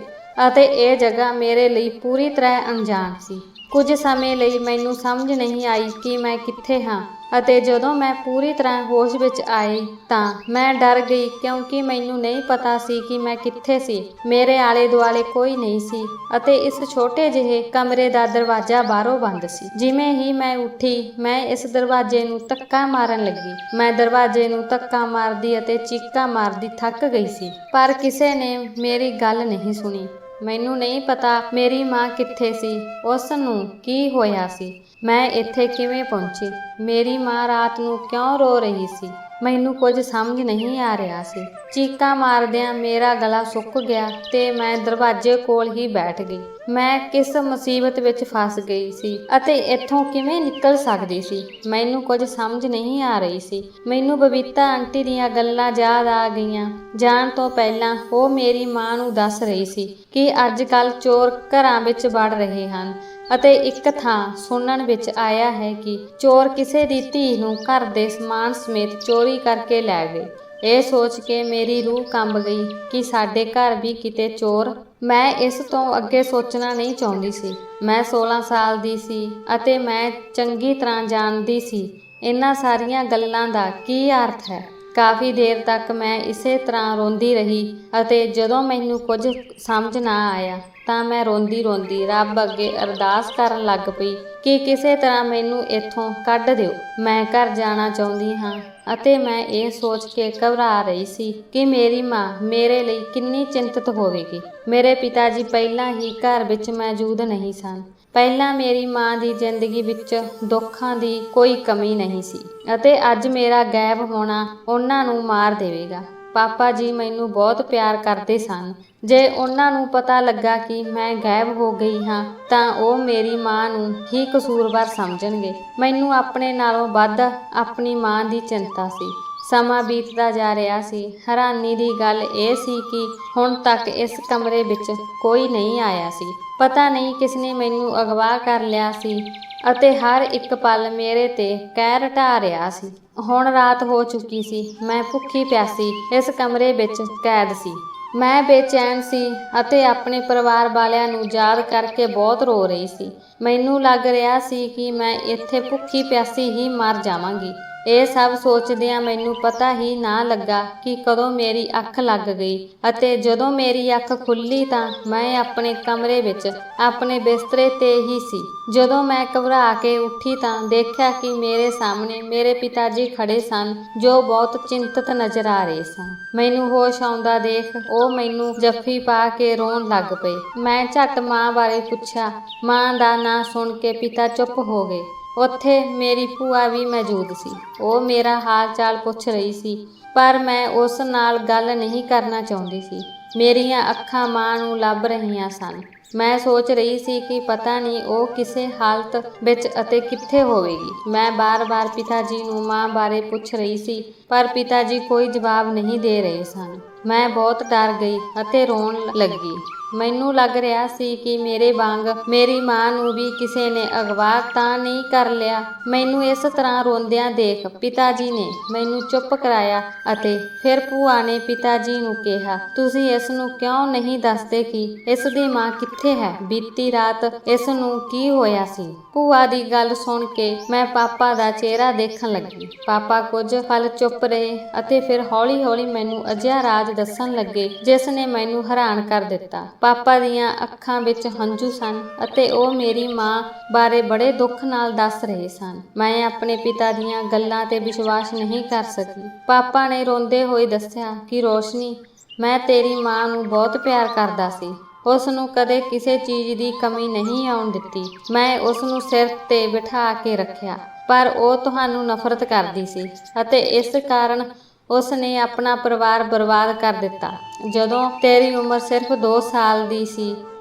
ਅਤੇ ਇਹ ਜਗ੍ਹਾ ਮੇਰੇ ਲਈ ਪੂਰੀ ਤਰ੍ਹਾਂ ਅਣਜਾਣ ਸੀ। ਕੁਝ ਸਮੇਂ ਲਈ ਮੈਨੂੰ ਸਮਝ ਨਹੀਂ ਆਈ ਕਿ ਮੈਂ ਕਿੱਥੇ ਹਾਂ ਅਤੇ ਜਦੋਂ ਮੈਂ ਪੂਰੀ ਤਰ੍ਹਾਂ ਹੋਸ਼ ਵਿੱਚ ਆਈ ਤਾਂ ਮੈਂ ਡਰ ਗਈ ਕਿਉਂਕਿ ਮੈਨੂੰ ਨਹੀਂ ਪਤਾ ਸੀ ਕਿ ਮੈਂ ਕਿੱਥੇ ਸੀ। ਮੇਰੇ ਆਲੇ ਦੁਆਲੇ ਕੋਈ ਨਹੀਂ ਸੀ ਅਤੇ ਇਸ ਛੋਟੇ ਜਿਹੇ ਕਮਰੇ ਦਾ ਦਰਵਾਜ਼ਾ ਬਾਹਰੋਂ ਬੰਦ ਸੀ। ਜਿਵੇਂ ਹੀ ਮੈਂ ਉੱਠੀ ਮੈਂ ਇਸ ਦਰਵਾਜ਼ੇ ਨੂੰ ਧੱਕਾ ਮਾਰਨ ਲੱਗੀ। ਮੈਂ ਦਰਵਾਜ਼ੇ ਨੂੰ ਧੱਕਾ ਮਾਰਦੀ ਅਤੇ ਚੀਕਾਂ ਮਾਰਦੀ ਥੱਕ ਗਈ ਸੀ, ਪਰ ਕਿਸੇ ਨੇ ਮੇਰੀ ਗੱਲ ਨਹੀਂ ਸੁਣੀ। ਮੈਨੂੰ ਨਹੀਂ ਪਤਾ ਮੇਰੀ ਮਾਂ ਕਿੱਥੇ ਸੀ, ਉਸ ਨੂੰ ਕੀ ਹੋਇਆ ਸੀ, ਮੈਂ ਇੱਥੇ ਕਿਵੇਂ ਪਹੁੰਚੀ, ਮੇਰੀ ਮਾਂ ਰਾਤ ਨੂੰ ਕਿਉਂ ਰੋ ਰਹੀ ਸੀ। ਮੈਨੂੰ ਕੁਝ ਸਮਝ ਨਹੀਂ ਆ ਰਿਹਾ ਸੀ। ਚੀਕਾਂ ਮਾਰਦਿਆਂ ਮੇਰਾ ਗਲਾ ਸੁੱਕ ਗਿਆ ਤੇ ਮੈਂ ਦਰਵਾਜ਼ੇ ਕੋਲ ਹੀ ਬੈਠ ਗਈ। ਮੈਂ ਕਿਸ ਮੁਸੀਬਤ ਵਿੱਚ ਫਸ ਗਈ ਸੀ ਅਤੇ ਇੱਥੋਂ ਕਿਵੇਂ ਨਿਕਲ ਸਕਦੀ ਸੀ, ਮੈਨੂੰ ਕੁਝ ਸਮਝ ਨਹੀਂ ਆ ਰਹੀ ਸੀ। ਮੈਨੂੰ ਬਬੀਤਾ ਆਂਟੀ ਦੀਆਂ ਗੱਲਾਂ ਯਾਦ ਆ ਗਈਆਂ। ਜਾਣ ਤੋਂ ਪਹਿਲਾਂ ਉਹ ਮੇਰੀ ਮਾਂ ਨੂੰ ਦੱਸ ਰਹੀ ਸੀ ਕਿ ਅੱਜ ਕੱਲ੍ਹ ਚੋਰ ਘਰਾਂ ਵਿੱਚ ਵੜ ਰਹੇ ਹਨ ਅਤੇ ਇੱਕ ਥਾਂ ਸੁਣਨ ਵਿੱਚ ਆਇਆ ਹੈ ਕਿ ਚੋਰ ਕਿਸੇ ਦੀ ਧੀ ਨੂੰ ਘਰ ਦੇ ਸਮਾਨ ਸਮੇਤ ਚੋਰੀ ਕਰਕੇ ਲੈ ਗਏ। ਇਹ ਸੋਚ ਕੇ ਮੇਰੀ ਰੂਹ ਕੰਬ ਗਈ ਕਿ ਸਾਡੇ ਘਰ ਵੀ ਕਿਤੇ ਚੋਰ। ਮੈਂ ਇਸ ਤੋਂ ਅੱਗੇ ਸੋਚਣਾ ਨਹੀਂ ਚਾਹੁੰਦੀ ਸੀ। ਮੈਂ 16 ਸਾਲ ਦੀ ਸੀ ਅਤੇ ਮੈਂ ਚੰਗੀ ਤਰ੍ਹਾਂ ਜਾਣਦੀ ਸੀ ਇਹਨਾਂ ਸਾਰੀਆਂ ਗੱਲਾਂ ਦਾ ਕੀ ਅਰਥ ਹੈ। ਕਾਫੀ ਦੇਰ ਤੱਕ ਮੈਂ ਇਸੇ ਤਰ੍ਹਾਂ ਰੋਂਦੀ ਰਹੀ ਅਤੇ ਜਦੋਂ ਮੈਨੂੰ ਕੁਝ ਸਮਝ ਨਾ ਆਇਆ ਤਾਂ ਮੈਂ ਰੋਂਦੀ ਰੋਂਦੀ ਰੱਬ ਅੱਗੇ ਅਰਦਾਸ ਕਰਨ ਲੱਗ ਪਈ ਕਿ ਕਿਸੇ ਤਰ੍ਹਾਂ ਮੈਨੂੰ ਇੱਥੋਂ ਕੱਢ ਦਿਓ। ਮੈਂ ਘਰ ਜਾਣਾ ਚਾਹੁੰਦੀ ਹਾਂ ਅਤੇ ਮੈਂ ਇਹ ਸੋਚ ਕੇ ਘਬਰਾ ਰਹੀ ਸੀ ਕਿ ਮੇਰੀ ਮਾਂ ਮੇਰੇ ਲਈ ਕਿੰਨੀ ਚਿੰਤਤ ਹੋਵੇਗੀ। ਮੇਰੇ ਪਿਤਾ ਜੀ ਪਹਿਲਾਂ ਹੀ ਘਰ ਵਿੱਚ ਮੌਜੂਦ ਨਹੀਂ ਸਨ। ਪਹਿਲਾਂ ਮੇਰੀ ਮਾਂ ਦੀ ਜ਼ਿੰਦਗੀ ਵਿੱਚ ਦੁੱਖਾਂ ਦੀ ਕੋਈ ਕਮੀ ਨਹੀਂ ਸੀ ਅਤੇ ਅੱਜ ਮੇਰਾ ਗਾਇਬ ਹੋਣਾ ਉਹਨਾਂ ਨੂੰ ਮਾਰ ਦੇਵੇਗਾ। ਪਾਪਾ ਜੀ ਮੈਨੂੰ ਬਹੁਤ ਪਿਆਰ ਕਰਦੇ ਸਨ। ਜੇ ਉਹਨਾਂ ਨੂੰ ਪਤਾ ਲੱਗਾ ਕਿ ਮੈਂ ਗਾਇਬ ਹੋ ਗਈ ਹਾਂ ਤਾਂ ਉਹ ਮੇਰੀ ਮਾਂ ਨੂੰ ਹੀ ਕਸੂਰਵਾਰ ਸਮਝਣਗੇ। ਮੈਨੂੰ ਆਪਣੇ ਨਾਲੋਂ ਵੱਧ ਆਪਣੀ ਮਾਂ ਦੀ ਚਿੰਤਾ ਸੀ। ਸਮਾਂ ਬੀਤਦਾ ਜਾ ਰਿਹਾ ਸੀ। ਹੈਰਾਨੀ ਦੀ ਗੱਲ ਇਹ ਸੀ ਕਿ ਹੁਣ ਤੱਕ ਇਸ ਕਮਰੇ ਵਿੱਚ ਕੋਈ ਨਹੀਂ ਆਇਆ ਸੀ। ਪਤਾ ਨਹੀਂ ਕਿਸਨੇ ਮੈਨੂੰ ਅਗਵਾ ਕਰ ਲਿਆ ਸੀ ਅਤੇ ਹਰ ਇੱਕ ਪਲ ਮੇਰੇ ਤੇ ਕਹਿਰ ਢਾ ਰਿਹਾ ਸੀ। ਹੁਣ ਰਾਤ ਹੋ ਚੁੱਕੀ ਸੀ। ਮੈਂ ਭੁੱਖੀ ਪਿਆਸੀ ਇਸ ਕਮਰੇ ਵਿੱਚ ਕੈਦ ਸੀ। ਮੈਂ ਬੇਚੈਨ ਸੀ ਅਤੇ ਆਪਣੇ ਪਰਿਵਾਰ ਵਾਲਿਆਂ ਨੂੰ ਯਾਦ ਕਰਕੇ ਬਹੁਤ ਰੋ ਰਹੀ ਸੀ। ਮੈਨੂੰ ਲੱਗ ਰਿਹਾ ਸੀ ਕਿ ਮੈਂ ਇੱਥੇ ਭੁੱਖੀ ਪਿਆਸੀ ਹੀ ਮਰ ਜਾਵਾਂਗੀ। ਇਹ ਸਭ ਸੋਚਦਿਆਂ ਮੈਨੂੰ ਪਤਾ ਹੀ ਨਾ ਲੱਗਾ ਕਿ ਕਦੋਂ ਮੇਰੀ ਅੱਖ ਲੱਗ ਗਈ ਅਤੇ ਜਦੋਂ ਮੇਰੀ ਅੱਖ ਖੁੱਲ੍ਹੀ ਤਾਂ ਮੈਂ ਆਪਣੇ ਕਮਰੇ ਵਿੱਚ ਆਪਣੇ ਬਿਸਤਰੇ 'ਤੇ ਹੀ ਸੀ। ਜਦੋਂ ਮੈਂ ਘਬਰਾ ਕੇ ਉੱਠੀ ਤਾਂ ਦੇਖਿਆ ਕਿ ਮੇਰੇ ਸਾਹਮਣੇ ਮੇਰੇ ਪਿਤਾ ਜੀ ਖੜੇ ਸਨ ਜੋ ਬਹੁਤ ਚਿੰਤਤ ਨਜ਼ਰ ਆ ਰਹੇ ਸਨ। ਮੈਨੂੰ ਹੋਸ਼ ਆਉਂਦਾ ਦੇਖ ਉਹ ਮੈਨੂੰ ਜੱਫੀ ਪਾ ਕੇ ਰੋਣ ਲੱਗ ਪਏ। ਮੈਂ ਝੱਟ ਮਾਂ ਬਾਰੇ ਪੁੱਛਿਆ। ਮਾਂ ਦਾ ਨਾਂ ਸੁਣ ਕੇ ਪਿਤਾ ਚੁੱਪ ਹੋ ਗਏ। ਉੱਥੇ ਮੇਰੀ ਭੂਆ ਵੀ ਮੌਜੂਦ ਸੀ। ਉਹ ਮੇਰਾ ਹਾਲ ਚਾਲ ਪੁੱਛ ਰਹੀ ਸੀ ਪਰ ਮੈਂ ਉਸ ਨਾਲ ਗੱਲ ਨਹੀਂ ਕਰਨਾ ਚਾਹੁੰਦੀ ਸੀ। ਮੇਰੀਆਂ ਅੱਖਾਂ ਮਾਂ ਨੂੰ ਲੱਭ ਰਹੀਆਂ ਸਨ। ਮੈਂ ਸੋਚ ਰਹੀ ਸੀ ਕਿ ਪਤਾ ਨਹੀਂ ਉਹ ਕਿਸੇ ਹਾਲਤ ਵਿੱਚ ਅਤੇ ਕਿੱਥੇ ਹੋਵੇਗੀ। ਮੈਂ ਬਾਰ-ਬਾਰ ਪਿਤਾ ਜੀ ਨੂੰ ਮਾਂ ਬਾਰੇ ਪੁੱਛ ਰਹੀ ਸੀ ਪਰ ਪਿਤਾ ਜੀ ਕੋਈ ਜਵਾਬ ਨਹੀਂ ਦੇ ਰਹੇ ਸਨ। ਮੈਂ ਬਹੁਤ ਡਰ ਗਈ ਅਤੇ ਰੋਣ ਲੱਗੀ। ਮੈਨੂੰ ਲੱਗ ਰਿਹਾ ਸੀ ਕਿ ਮੇਰੇ ਵਾਂਗ ਮੇਰੀ ਮਾਂ ਨੂੰ ਵੀ ਕਿਸੇ ਨੇ ਅਗਵਾ ਤਾਂ ਨਹੀਂ ਕਰ ਲਿਆ। ਮੈਨੂੰ ਇਸ ਤਰ੍ਹਾਂ ਰੋਂਦਿਆਂ ਦੇਖ ਪਿਤਾ ਜੀ ਨੇ ਮੈਨੂੰ ਚੁੱਪ ਕਰਾਇਆ ਅਤੇ ਫਿਰ ਭੂਆ ਨੇ ਪਿਤਾ ਜੀ ਨੂੰ ਕਿਹਾ, ਤੁਸੀਂ ਇਸ ਨੂੰ ਕਿਉਂ ਨਹੀਂ ਦੱਸਦੇ ਕਿ ਇਸ ਦੀ ਮਾਂ ਕਿੱਥੇ ਹੈ? ਬੀਤੀ ਰਾਤ ਇਸ ਨੂੰ ਕੀ ਹੋਇਆ ਸੀ? ਭੂਆ ਦੀ ਗੱਲ ਸੁਣ ਕੇ ਮੈਂ ਪਾਪਾ ਦਾ ਚਿਹਰਾ ਦੇਖਣ ਲੱਗੀ। ਪਾਪਾ ਕੁਝ ਪਲ ਚੁੱਪ ਰਹੇ ਅਤੇ ਫਿਰ ਹੌਲੀ-ਹੌਲੀ ਮੈਨੂੰ ਅਜਿਹਾ ਰਾਜ ਦੱਸਣ ਲੱਗੇ ਜਿਸ ਨੇ ਮੈਨੂੰ ਹੈਰਾਨ ਕਰ ਦਿੱਤਾ। ਪਾਪਾ ਦੀਆਂ ਅੱਖਾਂ ਵਿੱਚ ਹੰਝੂ ਸਨ ਅਤੇ ਉਹ ਮੇਰੀ ਮਾਂ ਬਾਰੇ ਬੜੇ ਦੁੱਖ ਨਾਲ ਦੱਸ ਰਹੇ ਸਨ। ਮੈਂ ਆਪਣੇ ਪਿਤਾ ਦੀਆਂ ਗੱਲਾਂ ਤੇ ਵਿਸ਼ਵਾਸ ਨਹੀਂ ਕਰ ਸਕੀ। ਪਾਪਾ ਨੇ ਰੋਂਦੇ ਹੋਏ ਦੱਸਿਆ ਕਿ ਰੋਸ਼ਨੀ, ਮੈਂ ਤੇਰੀ ਮਾਂ ਨੂੰ ਬਹੁਤ ਪਿਆਰ ਕਰਦਾ ਸੀ। ਉਸ ਨੂੰ ਕਦੇ ਕਿਸੇ ਚੀਜ਼ ਦੀ ਕਮੀ ਨਹੀਂ ਆਉਣ ਦਿੱਤੀ। ਮੈਂ ਉਸ ਨੂੰ ਸਿਰ ਤੇ ਬਿਠਾ ਕੇ ਰੱਖਿਆ ਪਰ ਉਹ ਤੁਹਾਨੂੰ ਨਫ਼ਰਤ ਕਰਦੀ ਸੀ ਅਤੇ ਇਸ ਕਾਰਨ ਉਸ ਨੇ ਆਪਣਾ ਪਰਿਵਾਰ ਬਰਬਾਦ ਕਰ ਦਿੱਤਾ। ਜਦੋਂ ਤੇਰੀ ਉਮਰ ਸਿਰਫ 2 ਸਾਲ ਦੀ ਸੀ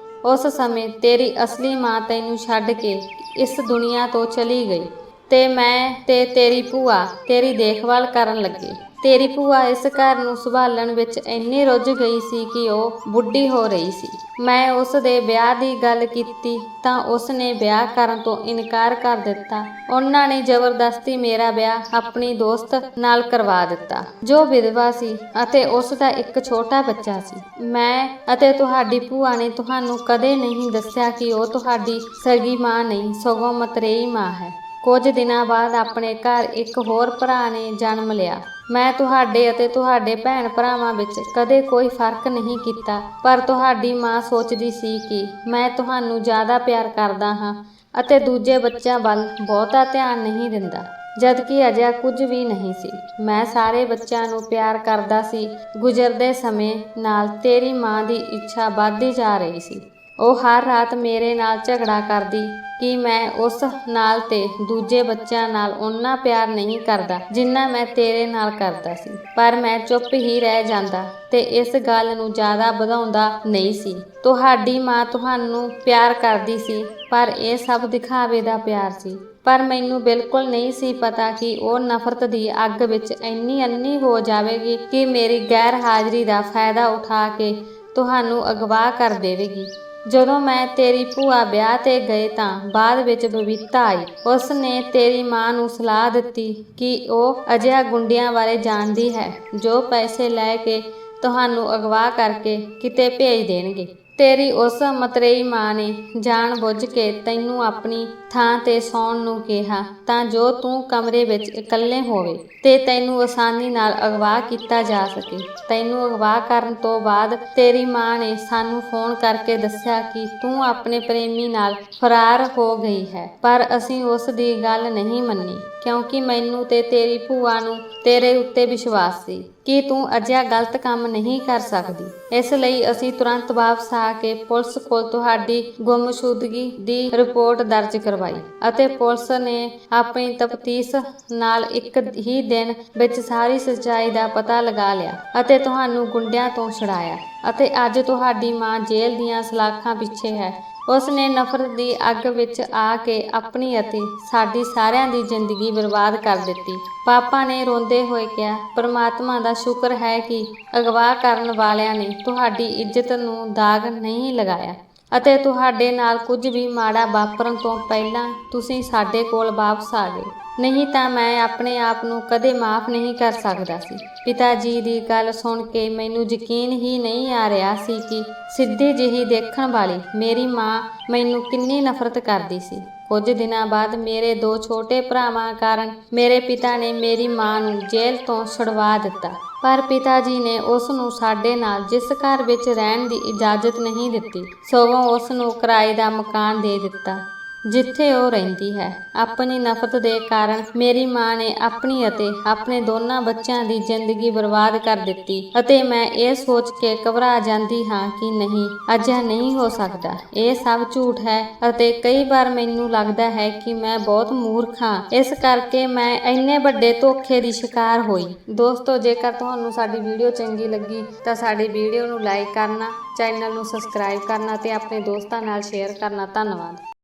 ਉਸ ਸਮੇਂ ਤੇਰੀ ਅਸਲੀ ਮਾਂ ਤੈਨੂੰ ਛੱਡ ਕੇ ਇਸ ਦੁਨੀਆ ਤੋਂ ਚਲੀ ਗਈ ਤੇ ਮੈਂ ਤੇ ਤੇਰੀ ਭੂਆ ਤੇਰੀ ਦੇਖਭਾਲ ਕਰਨ ਲੱਗੇ। ਤੇਰੀ ਭੂਆ ਇਸ ਘਰ ਨੂੰ ਸੰਭਾਲਣ ਵਿੱਚ ਇੰਨੀ ਰੁੱਝ ਗਈ ਸੀ ਕਿ ਉਹ ਬੁੱਢੀ ਹੋ ਰਹੀ ਸੀ। ਮੈਂ ਉਸ ਦੇ ਵਿਆਹ ਦੀ ਗੱਲ ਕੀਤੀ ਤਾਂ ਉਸ ਨੇ ਵਿਆਹ ਕਰਨ ਤੋਂ ਇਨਕਾਰ ਕਰ ਦਿੱਤਾ। ਉਹਨਾਂ ਨੇ ਜ਼ਬਰਦਸਤੀ ਮੇਰਾ ਵਿਆਹ ਆਪਣੀ ਦੋਸਤ ਨਾਲ ਕਰਵਾ ਦਿੱਤਾ ਜੋ ਵਿਧਵਾ ਸੀ ਅਤੇ ਉਸ ਦਾ ਇੱਕ ਛੋਟਾ ਬੱਚਾ ਸੀ। ਮੈਂ ਅਤੇ ਤੁਹਾਡੀ ਭੂਆ ਨੇ ਤੁਹਾਨੂੰ ਕਦੇ ਨਹੀਂ ਦੱਸਿਆ ਕਿ ਉਹ ਤੁਹਾਡੀ ਸਗੀ ਮਾਂ ਨਹੀਂ ਸਗੋਂ ਮਤਰੇਈ ਮਾਂ ਹੈ। ਕੁਝ ਦਿਨਾਂ ਬਾਅਦ ਆਪਣੇ ਘਰ ਇੱਕ ਹੋਰ ਭਰਾ ਨੇ ਜਨਮ ਲਿਆ। ਮੈਂ ਤੁਹਾਡੇ ਅਤੇ ਤੁਹਾਡੇ ਭੈਣ ਭਰਾਵਾਂ ਵਿੱਚ ਕਦੇ ਕੋਈ ਫਰਕ ਨਹੀਂ ਕੀਤਾ ਪਰ ਤੁਹਾਡੀ ਮਾਂ ਸੋਚਦੀ ਸੀ ਕਿ ਮੈਂ ਤੁਹਾਨੂੰ ਜ਼ਿਆਦਾ ਪਿਆਰ ਕਰਦਾ ਹਾਂ ਅਤੇ ਦੂਜੇ ਬੱਚਿਆਂ ਵੱਲ ਬਹੁਤਾ ਧਿਆਨ ਨਹੀਂ ਦਿੰਦਾ, ਜਦਕਿ ਅਜਿਹਾ ਕੁਝ ਵੀ ਨਹੀਂ ਸੀ। ਮੈਂ ਸਾਰੇ ਬੱਚਿਆਂ ਨੂੰ ਪਿਆਰ ਕਰਦਾ ਸੀ। ਗੁਜ਼ਰਦੇ ਸਮੇਂ ਨਾਲ ਤੇਰੀ ਮਾਂ ਦੀ ਇੱਛਾ ਵੱਧਦੀ ਜਾ ਰਹੀ ਸੀ। ਉਹ ਹਰ ਰਾਤ ਮੇਰੇ ਨਾਲ ਝਗੜਾ ਕਰਦੀ ਕਿ ਮੈਂ ਉਸ ਨਾਲ ਤੇ ਦੂਜੇ ਬੱਚਿਆਂ ਨਾਲ ਓਨਾ ਪਿਆਰ ਨਹੀਂ ਕਰਦਾ ਜਿੰਨਾ ਮੈਂ ਤੇਰੇ ਨਾਲ ਕਰਦਾ ਸੀ। ਪਰ ਮੈਂ ਚੁੱਪ ਹੀ ਰਹਿ ਜਾਂਦਾ ਤੇ ਇਸ ਗੱਲ ਨੂੰ ਜ਼ਿਆਦਾ ਵਧਾਉਂਦਾ ਨਹੀਂ ਸੀ। ਤੁਹਾਡੀ ਮਾਂ ਤੁਹਾਨੂੰ ਪਿਆਰ ਕਰਦੀ ਸੀ, ਪਰ ਇਹ ਸਭ ਦਿਖਾਵੇ ਦਾ ਪਿਆਰ ਸੀ। ਪਰ ਮੈਨੂੰ ਬਿਲਕੁਲ ਨਹੀਂ ਸੀ ਪਤਾ ਕਿ ਉਹ ਨਫ਼ਰਤ ਦੀ ਅੱਗ ਵਿੱਚ ਇੰਨੀ ਅੰਨੀ ਹੋ ਜਾਵੇਗੀ ਕਿ ਮੇਰੀ ਗੈਰ ਹਾਜ਼ਰੀ ਦਾ ਫਾਇਦਾ ਉਠਾ ਕੇ ਤੁਹਾਨੂੰ ਅਗਵਾ ਕਰ ਦੇਵੇਗੀ। ਜਦੋਂ ਮੈਂ ਤੇਰੀ ਭੂਆ ਵਿਆਹ ਤੇ ਗਏ ਤਾਂ ਬਾਅਦ ਵਿੱਚ ਬਬੀਤਾ ਆਈ। ਉਸ ਨੇ ਤੇਰੀ ਮਾਂ ਨੂੰ ਸਲਾਹ ਦਿੱਤੀ ਕਿ ਉਹ ਅਜਿਹਾ ਗੁੰਡਿਆਂ ਬਾਰੇ ਜਾਣਦੀ ਹੈ ਜੋ ਪੈਸੇ ਲੈ ਕੇ ਤੁਹਾਨੂੰ ਅਗਵਾ ਕਰਕੇ ਕਿਤੇ ਭੇਜ ਦੇਣਗੇ। ਤੇਰੀ ਉਸ ਮਤਰੇਈ ਮਾਂ ਨੇ ਜਾਣ ਬੁੱਝ ਕੇ ਤੈਨੂੰ ਆਪਣੀ ਥਾਂ ਤੇ ਸੌਣ ਨੂੰ ਕਿਹਾ ਤਾਂ ਜੋ ਤੂੰ ਕਮਰੇ ਵਿੱਚ ਇਕੱਲੇ ਹੋਵੇ ਤੇ ਤੈਨੂੰ ਆਸਾਨੀ ਨਾਲ ਅਗਵਾ ਕੀਤਾ ਜਾ ਸਕੇ। ਤੈਨੂੰ ਅਗਵਾ ਕਰਨ ਤੋਂ ਬਾਅਦ ਤੇਰੀ ਮਾਂ ਨੇ ਸਾਨੂੰ ਫੋਨ ਕਰਕੇ ਦੱਸਿਆ ਕਿ ਤੂੰ ਆਪਣੇ ਪ੍ਰੇਮੀ ਨਾਲ ਫਰਾਰ ਹੋ ਗਈ ਹੈ। ਪਰ ਅਸੀਂ ਉਸ ਦੀ ਗੱਲ ਨਹੀਂ ਮੰਨੀ ਕਿਉਂਕਿ ਮੈਨੂੰ ਤੇ ਤੇਰੀ ਭੂਆ ਨੂੰ ਤੇਰੇ ਉੱਤੇ ਵਿਸ਼ਵਾਸ ਸੀ ਕਿ ਤੂੰ ਅਜਿਹਾ ਗਲਤ ਕੰਮ ਨਹੀਂ ਕਰ ਸਕਦੀ। ਇਸ ਲਈ ਅਸੀਂ ਤੁਰੰਤ ਵਾਪਸ ਆ ਕੇ ਪੁਲਿਸ ਕੋਲ ਤੁਹਾਡੀ ਗੁੰਮਸ਼ੁਦਗੀ ਦੀ ਰਿਪੋਰਟ ਦਰਜ ਕਰਵਾਈ ਅਤੇ ਪੁਲਿਸ ਨੇ ਆਪਣੀ ਤਫਤੀਸ਼ ਨਾਲ ਇੱਕ ਹੀ ਦਿਨ ਵਿੱਚ ਸਾਰੀ ਸੱਚਾਈ ਦਾ ਪਤਾ ਲਗਾ ਲਿਆ ਅਤੇ ਤੁਹਾਨੂੰ ਗੁੰਡਿਆਂ ਤੋਂ ਛੁਡਾਇਆ। ਅਤੇ ਅੱਜ ਤੁਹਾਡੀ ਮਾਂ ਜੇਲ੍ਹ ਦੀਆਂ ਸਲਾਖਾਂ ਪਿੱਛੇ ਹੈ। ਉਸ ਨੇ ਨਫ਼ਰਤ ਦੀ ਅੱਗ ਵਿੱਚ ਆ ਕੇ ਆਪਣੀ ਅਤੇ ਸਾਡੀ ਸਾਰਿਆਂ ਦੀ ਜ਼ਿੰਦਗੀ ਬਰਬਾਦ ਕਰ ਦਿੱਤੀ। ਪਾਪਾ ਨੇ ਰੋਂਦੇ ਹੋਏ ਕਿਹਾ, ਪਰਮਾਤਮਾ ਦਾ ਸ਼ੁਕਰ ਹੈ ਕਿ ਅਗਵਾ ਕਰਨ ਵਾਲਿਆਂ ਨੇ ਤੁਹਾਡੀ ਇੱਜ਼ਤ ਨੂੰ ਦਾਗ ਨਹੀਂ ਲਗਾਇਆ ਅਤੇ ਤੁਹਾਡੇ ਨਾਲ ਕੁਝ ਵੀ ਮਾੜਾ ਵਾਪਰਨ ਤੋਂ ਪਹਿਲਾਂ ਤੁਸੀਂ ਸਾਡੇ ਕੋਲ ਵਾਪਸ ਆ ਗਏ। ਨਹੀਂ ਤਾਂ ਮੈਂ ਆਪਣੇ ਆਪ ਨੂੰ ਕਦੇ ਮਾਫ਼ ਨਹੀਂ ਕਰ ਸਕਦਾ ਸੀ। ਪਿਤਾ ਜੀ ਦੀ ਗੱਲ ਸੁਣ ਕੇ ਮੈਨੂੰ ਯਕੀਨ ਹੀ ਨਹੀਂ ਆ ਰਿਹਾ ਸੀ ਕਿ ਸਿੱਧੀ ਜਿਹੀ ਦੇਖਣ ਵਾਲੀ ਮੇਰੀ ਮਾਂ ਮੈਨੂੰ ਕਿੰਨੀ ਨਫ਼ਰਤ ਕਰਦੀ ਸੀ। ਕੁਝ ਦਿਨਾਂ ਬਾਅਦ ਮੇਰੇ 2 ਛੋਟੇ ਭਰਾਵਾਂ ਕਾਰਨ ਮੇਰੇ ਪਿਤਾ ਨੇ ਮੇਰੀ ਮਾਂ ਨੂੰ ਜੇਲ੍ਹ ਤੋਂ ਛੁਡਵਾ ਦਿੱਤਾ। ਪਰ ਪਿਤਾ ਜੀ ਨੇ ਉਸ ਨੂੰ ਸਾਡੇ ਨਾਲ ਜਿਸ ਘਰ ਵਿੱਚ ਰਹਿਣ ਦੀ ਇਜਾਜ਼ਤ ਨਹੀਂ ਦਿੱਤੀ, ਸਗੋਂ ਉਸ ਨੂੰ ਕਿਰਾਏ ਦਾ ਮਕਾਨ ਦੇ ਦਿੱਤਾ ਜਿੱਥੇ ਉਹ ਰਹਿੰਦੀ ਹੈ। ਆਪਣੀ ਨਫ਼ਰਤ ਦੇ ਕਾਰਨ ਮੇਰੀ ਮਾਂ ਨੇ ਆਪਣੀ ਅਤੇ ਆਪਣੇ ਦੋਨਾਂ ਬੱਚਿਆਂ ਦੀ ਜ਼ਿੰਦਗੀ ਬਰਬਾਦ ਕਰ ਦਿੱਤੀ ਅਤੇ ਮੈਂ ਇਹ ਸੋਚ ਕੇ ਘਬਰਾ ਜਾਂਦੀ ਹਾਂ ਕਿ ਨਹੀਂ, ਅਜਿਹਾ ਨਹੀਂ ਹੋ ਸਕਦਾ। ਇਹ ਸਭ ਝੂਠ ਹੈ ਅਤੇ ਕਈ ਵਾਰ ਮੈਨੂੰ ਲੱਗਦਾ ਹੈ ਕਿ ਮੈਂ ਬਹੁਤ ਮੂਰਖ ਹਾਂ। ਇਸ ਕਰਕੇ ਮੈਂ ਇੰਨੇ ਵੱਡੇ ਧੋਖੇ ਦੀ ਸ਼ਿਕਾਰ ਹੋਈ। ਦੋਸਤੋ, ਜੇਕਰ ਤੁਹਾਨੂੰ ਸਾਡੀ ਵੀਡੀਓ ਚੰਗੀ ਲੱਗੀ ਤਾਂ ਸਾਡੀ ਵੀਡੀਓ ਨੂੰ ਲਾਈਕ ਕਰਨਾ, ਚੈਨਲ ਨੂੰ ਸਬਸਕ੍ਰਾਈਬ ਕਰਨਾ ਤੇ ਆਪਣੇ ਦੋਸਤਾਂ ਨਾਲ ਸ਼ੇਅਰ ਕਰਨਾ। ਧੰਨਵਾਦ।